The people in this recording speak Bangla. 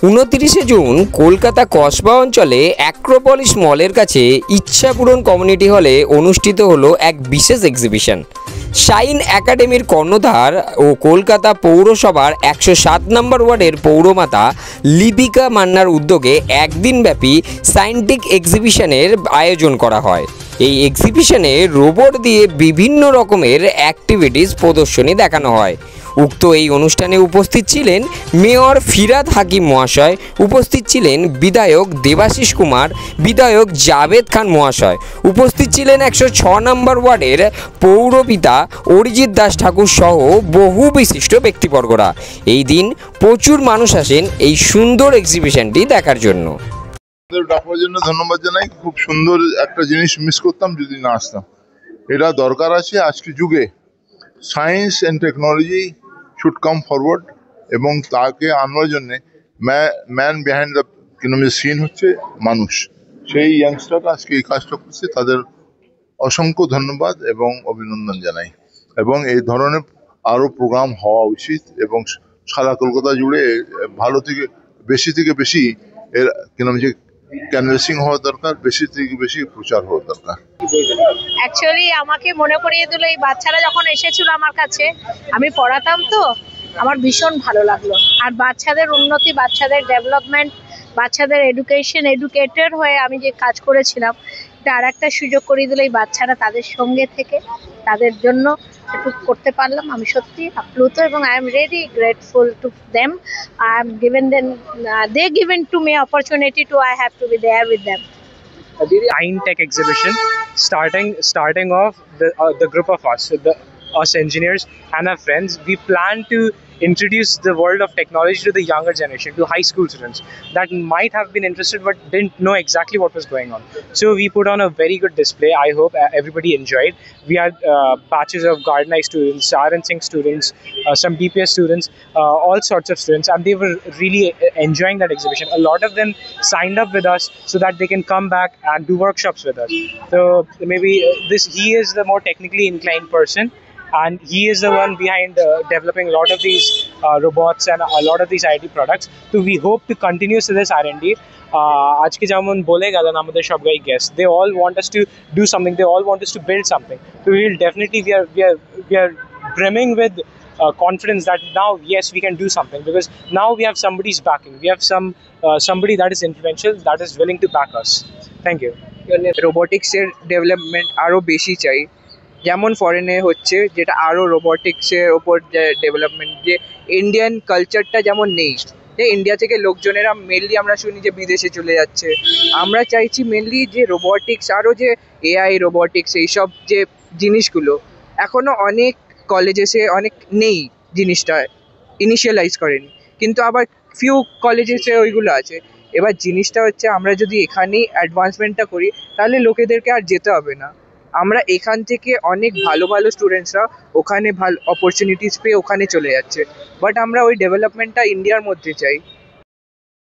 29 জুন কলকাতা কসবা অঞ্চলে অ্যাক্রোপলিস মলের কাছে ইচ্ছাপূরণ কমিউনিটি হলে অনুষ্ঠিত হলো এক বিশেষ এক্সিবিশন। শাইন একাডেমির কর্ণধার ও কলকাতা পৌরসভার 107 নম্বর ওয়ার্ডের পৌরমাতা লিপিকা মান্নার উদ্যোগে একদিনব্যাপী সায়েন্টিফিক এক্সিবিশনের আয়োজন করা হয়। এই এক্সিবিশনে রোবট দিয়ে বিভিন্ন রকমের অ্যাক্টিভিটিস প্রদর্শনী দেখানো হয়। উক্ত এই অনুষ্ঠানে উপস্থিত ছিলেন মেয়র ফিরাদ হাকিম মহাশয়, উপস্থিত ছিলেন বিধায়ক দেবাশিস কুমার, বিধায়ক জাভেদ খান মহাশয়, উপস্থিত ছিলেন 106 নম্বর ওয়ার্ডের পৌরপিতা অরিজিৎ দাস ঠাকুর সহ বহু বিশিষ্ট ব্যক্তিবর্গরা। এই দিন প্রচুর মানুষ আসেন এই সুন্দর এক্সিবিশনটি দেখার জন্য। ডাকার জন্য ধন্যবাদ জানাই। খুব সুন্দর একটা জিনিস মিস করতাম যদি না আসতাম। এটা দরকার আছে আজকে যুগে। Science and technology should come forward এবং তাকে আনার জন্য ম্যান বিহাইন্ড দ্য সিন হচ্ছে মানুষ। সেই ইয়াংস্টাররা আজকে এই কাজটা করছে, তাদের অসংখ্য ধন্যবাদ এবং অভিনন্দন জানাই। এবং এই ধরনের আরও প্রোগ্রাম হওয়া উচিত এবং সারা কলকাতা জুড়ে ভালো থেকে বেশি এর ক্যানভাসিং হওয়া দরকার, বেশি থেকে বেশি প্রচার হওয়া দরকার। অ্যাকচুয়ালি আমাকে মনে করিয়ে দিল, এই বাচ্চারা যখন এসেছিল আমার কাছে, আমি পড়াতাম তো, আমার ভীষণ ভালো লাগলো। আর বাচ্চাদের উন্নতি, বাচ্চাদের ডেভেলপমেন্ট, বাচ্চাদের এডুকেটর হয়ে আমি যে কাজ করেছিলাম, এটা আর একটা সুযোগ করিয়ে দিল। এই বাচ্চারা তাদের সঙ্গে থেকে তাদের জন্য একটু করতে পারলাম, আমি সত্যি আপ্লুত এবং I am really grateful to them. I am given them, they given to me opportunity to I have to be there with them. Science Tech exhibition, starting off the group of us engineers and our friends. We plan to introduce the world of technology to the younger generation, to high school students that might have been interested but didn't know exactly what was going on. So we put on a very good display. I hope everybody enjoyed. We had batches of Garden Eye students, R&C students, some BPS students, all sorts of students, and they were really enjoying that exhibition. A lot of them signed up with us so that they can come back and do workshops with us. So maybe he is the more technically inclined person, and he is the one behind developing a lot of these robots and a lot of these IT products. So we hope to continue to this R&D. আজকে যেমন বলে গেলেন আমাদের সব গাই guests, they all want us to do something, they all want us to build something. So we will definitely, we are brimming with confidence that now yes we can do something, because now we have somebody's backing, we have somebody that is influential, that is willing to back us. Thank you. Robotics এর ডেভেলপমেন্ট আরো বেশি চাই, যেমন ফরেনে হচ্ছে, যেটা আরো রোবোটিক্সের ওপর ডেভেলপমেন্ট, যে ইন্ডিয়ান কালচারটা যেমন নেই, যে ইন্ডিয়া থেকে লোকজনেরা মেনলি আমরা শুনি যে বিদেশে চলে যাচ্ছে। আমরা চাইছি মেনলি যে রোবোটিক্স, আরও যে এআই রোবোটিক্স, এইসব যে জিনিসগুলো এখনো অনেক কলেজেসে অনেক নেই, জিনিসটা ইনিশিয়ালাইজ করেনি, কিন্তু আবার ফিউ কলেজেসে ওইগুলো আছে। এবার জিনিসটা হচ্ছে আমরা যদি এখানেই অ্যাডভান্সমেন্টটা করি তাহলে লোকেদেরকে আর যেতে হবে না। আমরা এখান থেকে অনেক ভালো স্টুডেন্টসরা ওখানে ভালো অপরচুনিটিস পেয়ে ওখানে চলে যাচ্ছে, বাট আমরা ওই ডেভেলপমেন্টটা ইন্ডিয়ার মধ্যে চাই।